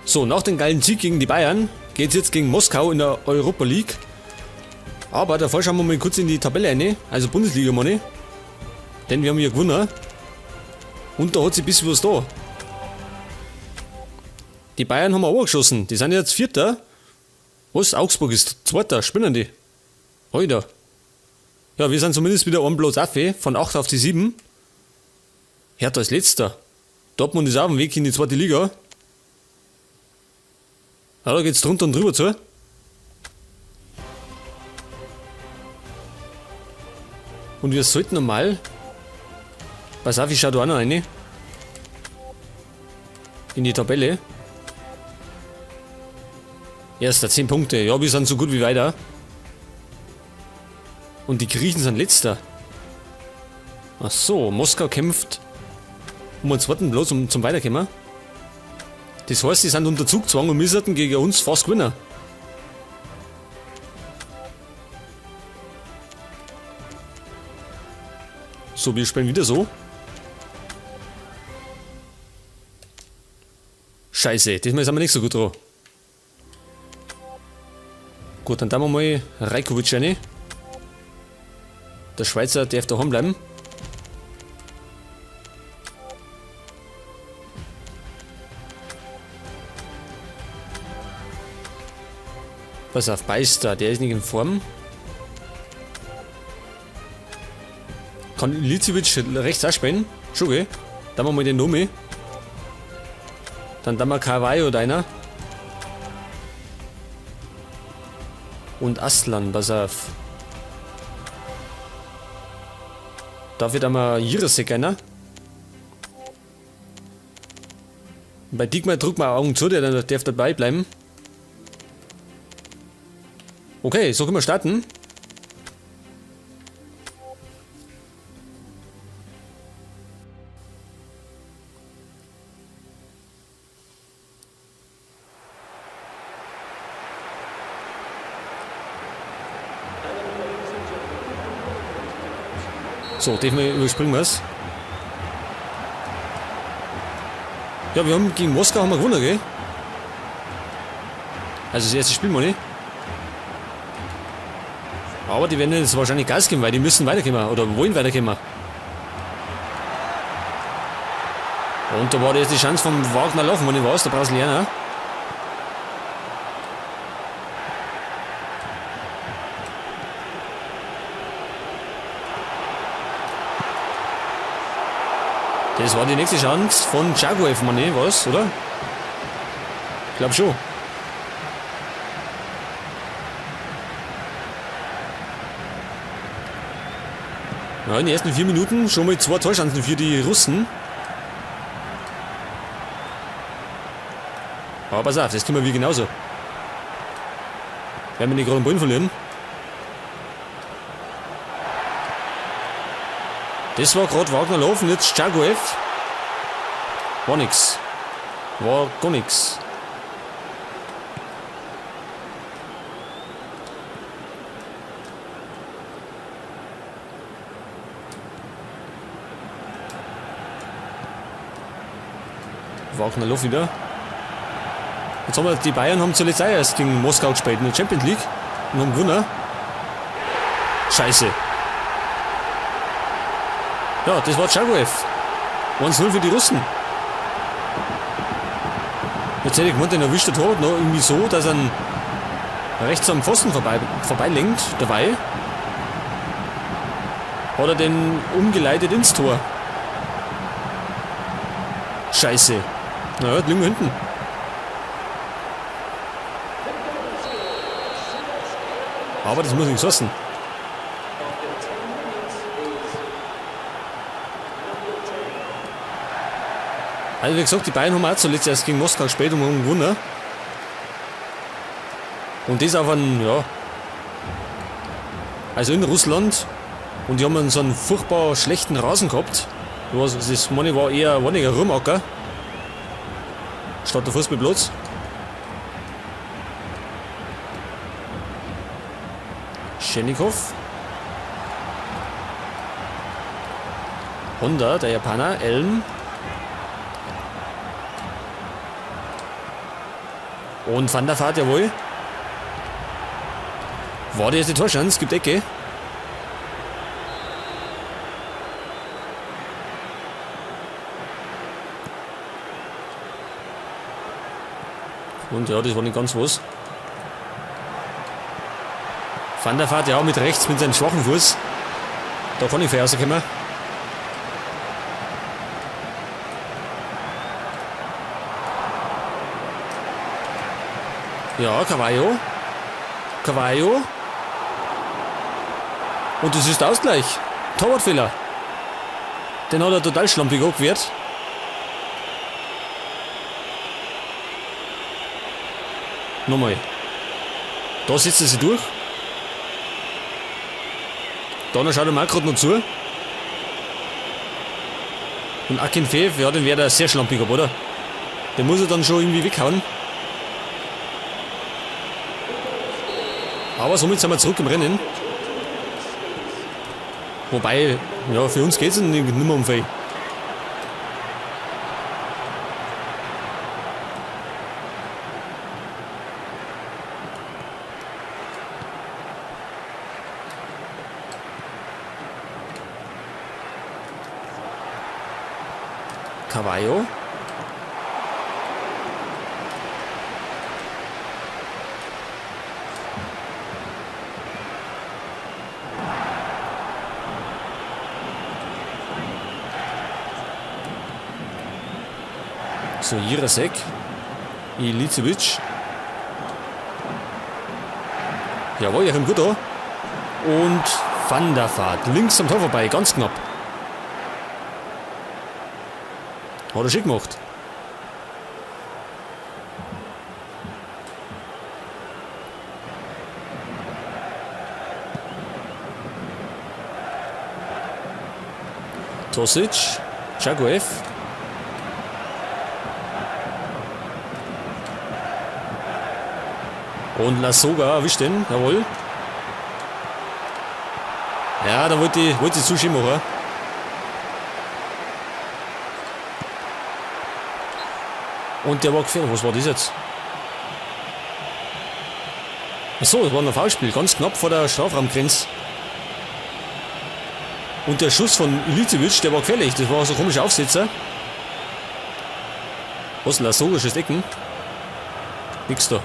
So, nach dem geilen Sieg gegen die Bayern geht es jetzt gegen Moskau in der Europa League. Aber davor schauen wir mal kurz in die Tabelle rein, also Bundesliga meine. Denn wir haben hier gewonnen. Und da hat sich ein bisschen was da. Die Bayern haben auch geschossen, die sind jetzt Vierter. Was? Augsburg ist Zweiter, spinnen die? Alter. Ja, wir sind zumindest wieder einen Platz auf, von 8 auf die 7. Hertha ist Letzter. Dortmund ist auf dem Weg in die zweite Liga. Ja, da geht's drunter und drüber zu. Und wir sollten normal. Pass auf, ich schau da auch noch rein. In die Tabelle. Erster 10 Punkte. Ja, wir sind so gut wie weiter. Und die Griechen sind Letzter. Ach so, Moskau kämpft um den zweiten Platz zum Weiterkommen. Das heißt, sie sind unter Zugzwang und wir sollten gegen uns fast gewinnen. So, wir spielen wieder so. Scheiße, diesmal sind wir nicht so gut dran. Gut, dann tun wir mal Rajkovic rein. Der Schweizer darf daheim bleiben. Pass auf, Beister, der ist nicht in Form. Kann Ilicevic rechts auch spielen? Schon, gell? Dann machen wir den Nomi. Dann wir Carvalho oder einer. Und Aslan, pass auf. Dafür dann mal Jirasek einer. Bei Diekmar drückt man Augen zu, der darf dabei bleiben. Okay, so können wir starten. So, überspringen wir es. Ja, wir haben gegen Moskau gewonnen, gell? Also das erste Spiel mal nicht. Aber die werden jetzt wahrscheinlich Gas geben, weil die müssen weiterkommen oder wollen weiterkommen. Und da war jetzt die Chance vom Wagner laufen, wenn ich weiß, der Brasilianer. Das war die nächste Chance von Djagoev, meine ich, was, oder? Ich glaube schon. Ja, in den ersten 4 Minuten schon mal 2 Torchancen für die Russen. Aber pass auf, das können wir wie genauso. Werden wir nicht gerade den Ball verlieren. Das war gerade Wagner laufen, jetzt Djagoev. War nix. War gar nix. Wagner läuft wieder. Jetzt haben wir, die Bayern haben zuletzt auch erst gegen Moskau gespielt in der Champions League und haben gewonnen. Scheiße. Ja, das war Djagoev. 1-0 für die Russen. Jetzt hätte ich gemeint, den erwischt der Torwart noch irgendwie so, dass er rechts am Pfosten vorbeilenkt dabei. Hat er den umgeleitet ins Tor. Scheiße. Naja, liegen wir hinten. Aber das muss nichts heißen. Also wie gesagt, die Bayern haben auch zuletzt erst gegen Moskau gespielt und haben gewonnen. Und das auf einen, ja, also in Russland. Und die haben so einen furchtbar schlechten Rasen gehabt. Das meine war eher weniger Rumacker. Statt der Fußballplatz. Schennikov. Honda, der Japaner, Elm. Und Van der Vaart, jawohl. War das jetzt die Torchance? Gibt Ecke. Und ja, das war nicht ganz was. Van der Vaart, ja, mit rechts, mit seinem schwachen Fuß. Da kann ich für rauskommen. Ja, Carvalho. Carvalho. Und das ist der Ausgleich. Torwartfehler. Den hat er total schlampig abgewehrt. Nochmal. Da setzt er sich durch. Da schaut er mal gerade noch zu. Und Akinfeev, ja, den wäre er sehr schlampig ab, oder? Den muss er dann schon irgendwie weghauen. Aber somit sind wir zurück im Rennen. Wobei, ja, für uns geht es nicht mehr um viel. Carvalho. So, Jirasek. Ilicevic. Jawohl, er kommt gut an. Und Van der Vaart. Links am Tor vorbei, ganz knapp. Hat er schick gemacht. Tosic. Djagoev. Und Lassoga erwischt den, jawohl. Ja, da wollte ich zuschieben machen. Und der war gefährlich. Was war das jetzt? Achso, das war ein Foulspiel. Ganz knapp vor der Strafraumgrenze. Und der Schuss von Ilicevic, der war gefährlich. Das war so ein komischer Aufsetzer. Was? Lassoga schießt Ecken. Nix da.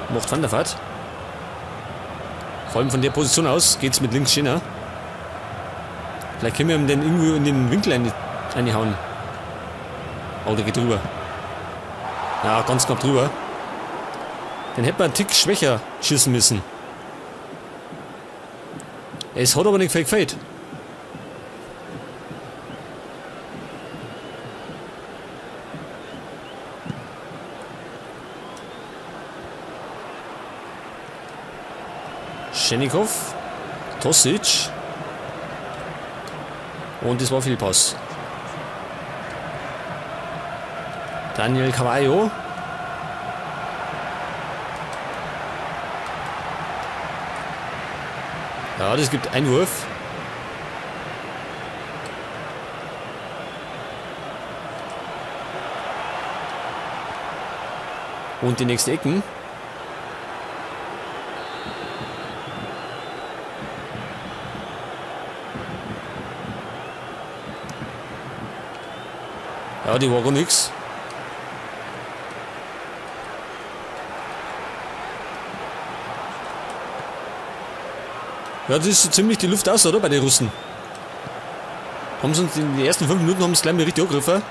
Macht Van der Vaart. Vor allem von der Position aus geht es mit links schöner. Vielleicht können wir ihm den irgendwo in den Winkel reinhauen. Oh, der geht drüber. Ja, ganz knapp drüber. Den hätte man einen Tick schwächer schießen müssen. Es hat aber nicht gefällt. Schenikov, Tosic. Und das war viel Pass. Daniel Carvalho. Ja, das gibt Einwurf. Und die nächste Ecken. Ja, die war gar nix. Ja, das ist so ziemlich die Luft aus, oder? Bei den Russen. Haben sie uns in den ersten 5 Minuten haben sie gleich mal richtig angegriffen.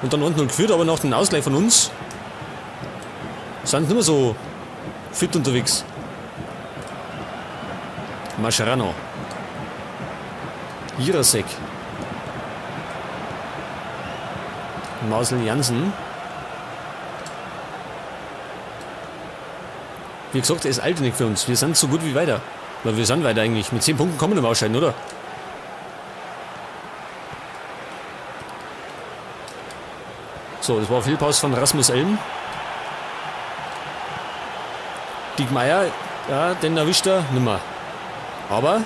Und dann unten geführt, aber nach dem Ausgleich von uns sind nicht mehr so fit unterwegs. Mascherano. Jirasek. Marcel Janssen. Wie gesagt, er ist alt nicht für uns. Wir sind so gut wie weiter. Weil wir sind weiter eigentlich. Mit 10 Punkten kann man nicht mehr ausscheiden, oder? So, das war viel Pass von Rasmus Elm. Diekmeyer, ja, den erwischt er nimmer. Aber,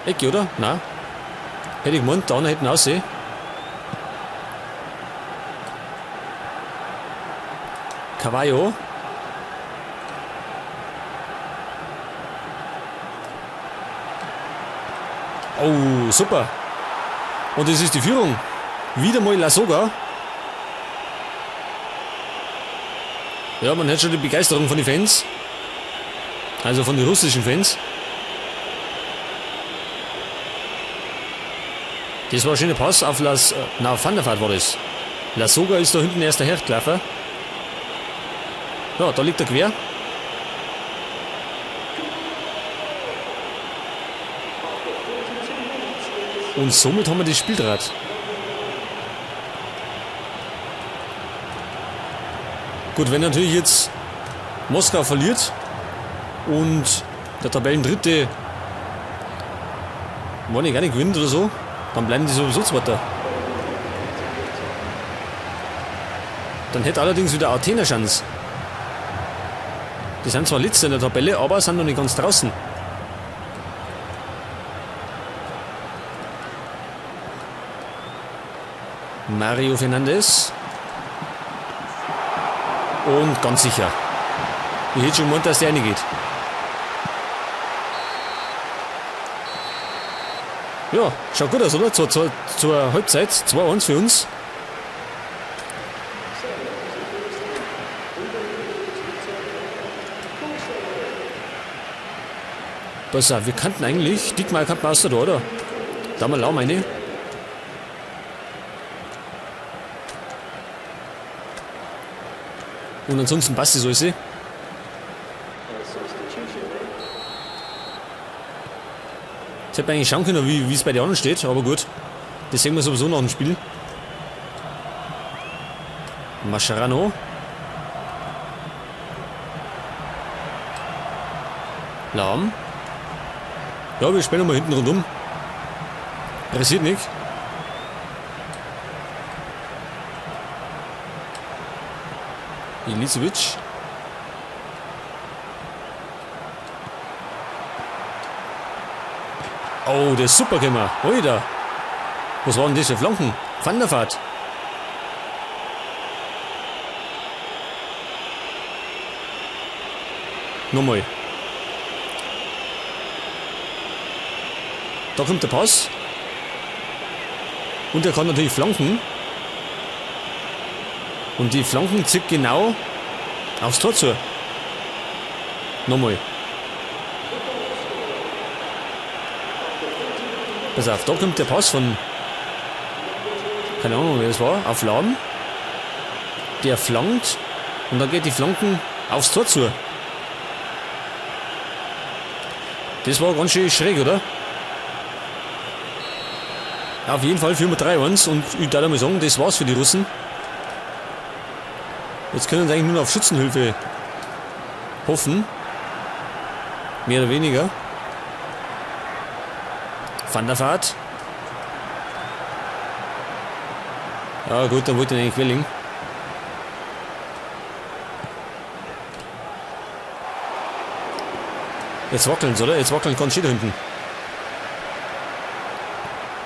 Ecke, oder? Nein. Hätte ich gemeint, da einer hätten aussehen. Cavallo. Oh, super. Und das ist die Führung. Wieder mal Lasogga. Ja, man hört schon die Begeisterung von den Fans. Also von den russischen Fans. Das war ein schöner Pass auf Van der Vaart war das. Lasogga ist da hinten erst der Herdklaffer. Ja, da liegt er quer. Und somit haben wir das Spieldraht. Gut, wenn natürlich jetzt Moskau verliert und der Tabellendritte gar nicht gewinnt oder so, dann bleiben die sowieso Zweiter. Dann hätte allerdings wieder Athen eine Chance. Die sind zwar Letzte in der Tabelle, aber sind noch nicht ganz draußen. Mario Fernandes. Und ganz sicher. Ich hätte schon gemeint, dass der reingeht. Ja, schaut gut aus, oder? Zur Halbzeit 2-1 für uns. Pass auf, wir kannten eigentlich, Diekmar kannten wir aus da, oder? Da mal lau meine. Und ansonsten passt es alles. Jetzt hätte man eigentlich schauen können, wie es bei den anderen steht, aber gut. Das sehen wir sowieso nach dem Spiel. Mascherano. Lahm. Ja, wir spielen mal hinten rundum. Passiert nicht. Ilicevic. Oh, der ist super gemacht. Oida. Was waren das für Flanken? Van der Vaart. Nochmal. Da kommt der Pass. Und er kann natürlich flanken. Und die Flanken zieht genau aufs Tor zu. Nochmal. Pass auf, da kommt der Pass von, keine Ahnung wer das war, auf Lahm. Der flankt und dann geht die Flanken aufs Tor zu. Das war ganz schön schräg, oder? Auf jeden Fall führen wir 3-1 und ich darf mal sagen, das war's für die Russen. Jetzt können wir eigentlich nur noch auf Schützenhilfe hoffen. Mehr oder weniger. Van der Vaart. Ja gut, dann wollte ich eigentlich Welling. Jetzt wackeln sie, oder? Jetzt wackeln kann sie da hinten.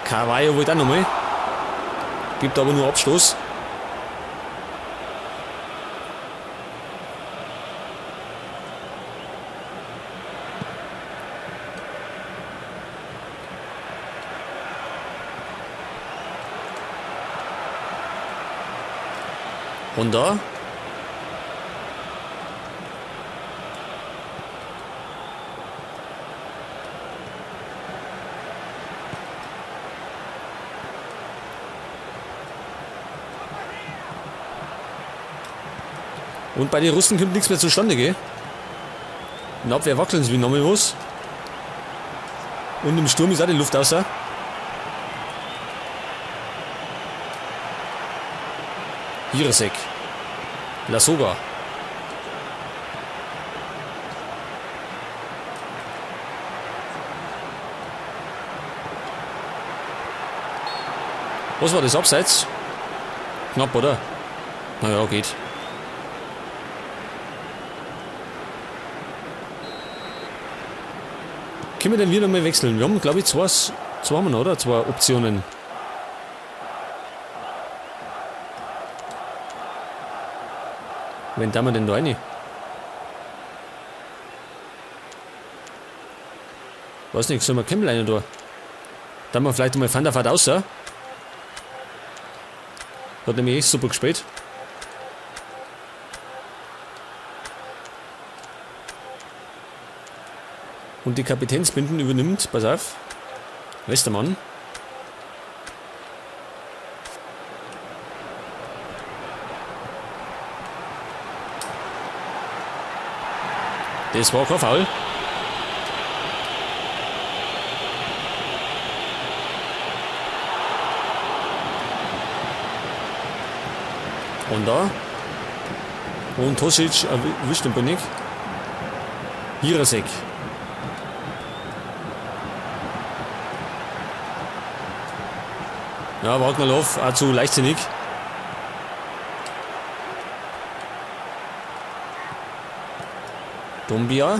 Cavallo wollte auch nochmal. Gibt aber nur Abstoß. Und da. Und bei den Russen kommt nichts mehr zustande, gell? In der Abwehr wackeln sie wie nochmal was. Und im Sturm ist auch die Luft außer. Jirasek. Lasogga. Was war das? Abseits? Knapp, oder? Naja, geht. Können wir denn wieder mal wechseln? Wir haben, glaube ich, zwei haben wir noch, oder? Zwei Optionen. Wenn da mal denn da rein? Weiß nicht, sollen wir Campbell rein da? Dann wir vielleicht mal Van der Vaart raus, ja? Hat nämlich echt super gespielt. Und die Kapitänsbinden übernimmt, pass auf, Westermann. Das war kein Foul. Und da. Und Tosic erwischt den Bönig. Jirasek. Ja, Wagnerlof auch zu leichtsinnig. Dumbia.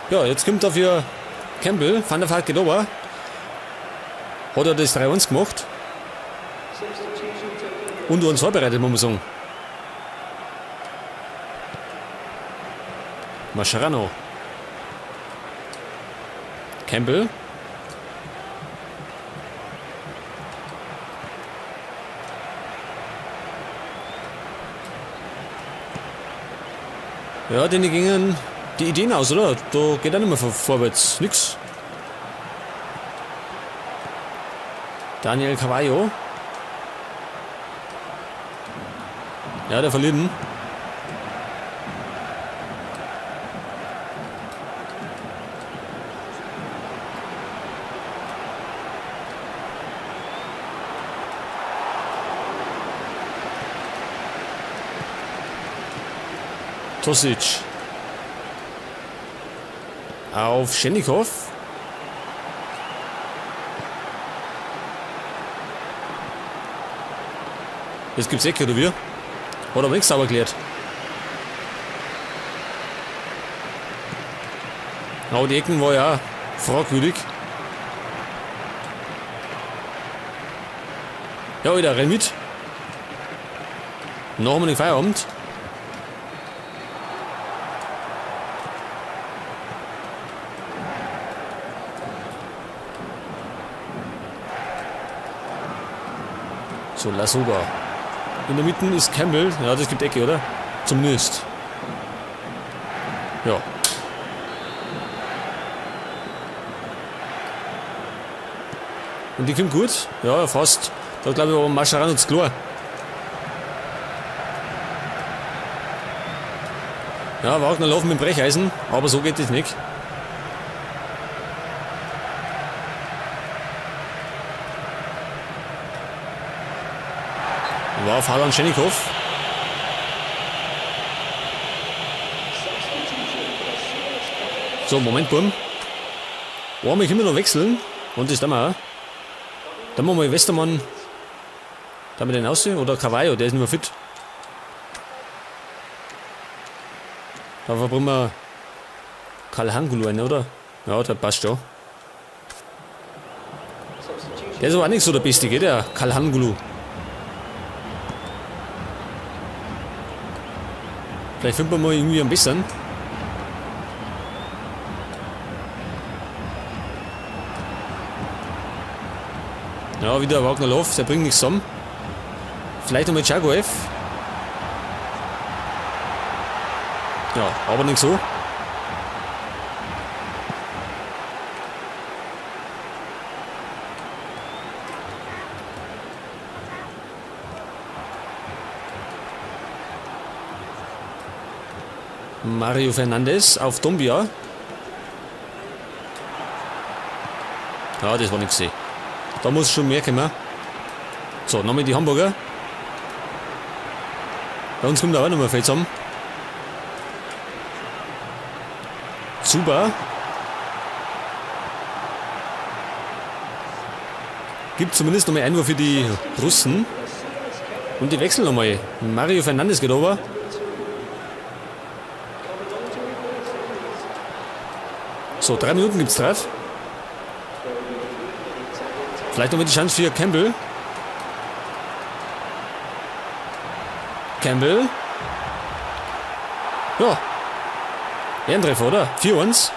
Ja, jetzt kommt dafür Campbell. Van der Vaart geht runter. Hat er das 3-1 gemacht. Und uns vorbereitet, muss man sagen. Mascherano. Campbell. Ja, denen gingen die Ideen aus, oder? Da geht auch nicht mehr vorwärts. Nix. Daniel Carvalho. Ja, der verliert ihn. Tosic. Auf Schennikov. Jetzt gibt's Ecke, oder wie? Hat aber nichts sauber geklärt. Aber die Ecken war ja auch fragwürdig. Ja, wieder rein mit. Noch haben wir den Feierabend. So, Lasuba. In der Mitte ist Campbell. Ja, das gibt Ecke, oder? Zumindest. Ja. Und die kommt gut. Ja, fast. Da glaube ich war Mascherano zu klar. Ja, Wagner laufen mit dem Brecheisen. Aber so geht es nicht. War auf Harlan Schennikov. So, Moment, Burm. Wollen wir immer noch wechseln. Und das tun wir auch. Dann machen wir Westermann. Dann wir den aussehen. Oder Carvalho, der ist nicht mehr fit. Da verbringen wir Calhanoglu rein, oder? Ja, der passt schon. Der ist aber auch nicht so der Beste, geht der Calhanoglu. Vielleicht finden wir mal irgendwie ein bisschen. Ja, wieder Wagnerlof, der bringt nichts zusammen. Vielleicht noch mit Chagoev. Ja, aber nicht so. Mario Fernandes auf Dumbia. Ja, das war nichts. Da muss schon mehr kommen. So, nochmal die Hamburger. Bei uns kommt da auch nochmal viel zusammen. Super. Gibt zumindest nochmal Einwurf für die Russen. Und die wechseln nochmal. Mario Fernandes geht over. So, 3 Minuten gibt es drauf. Vielleicht nochmal die Chance für Campbell. Campbell. Ja. Ehrentreffer, oder? 4-1.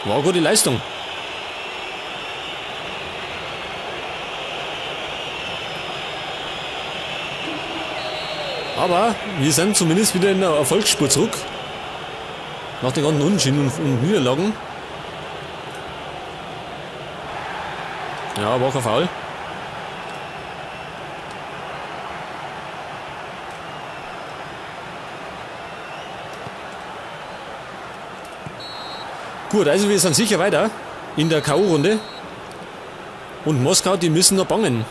War eine gute Leistung. Aber wir sind zumindest wieder in der Erfolgsspur zurück. Nach den ganzen Unentschieden und Niederlagen. Ja, war kein Foul. Gut, also wir sind sicher weiter in der K.O.-Runde. Und Moskau, die müssen noch bangen.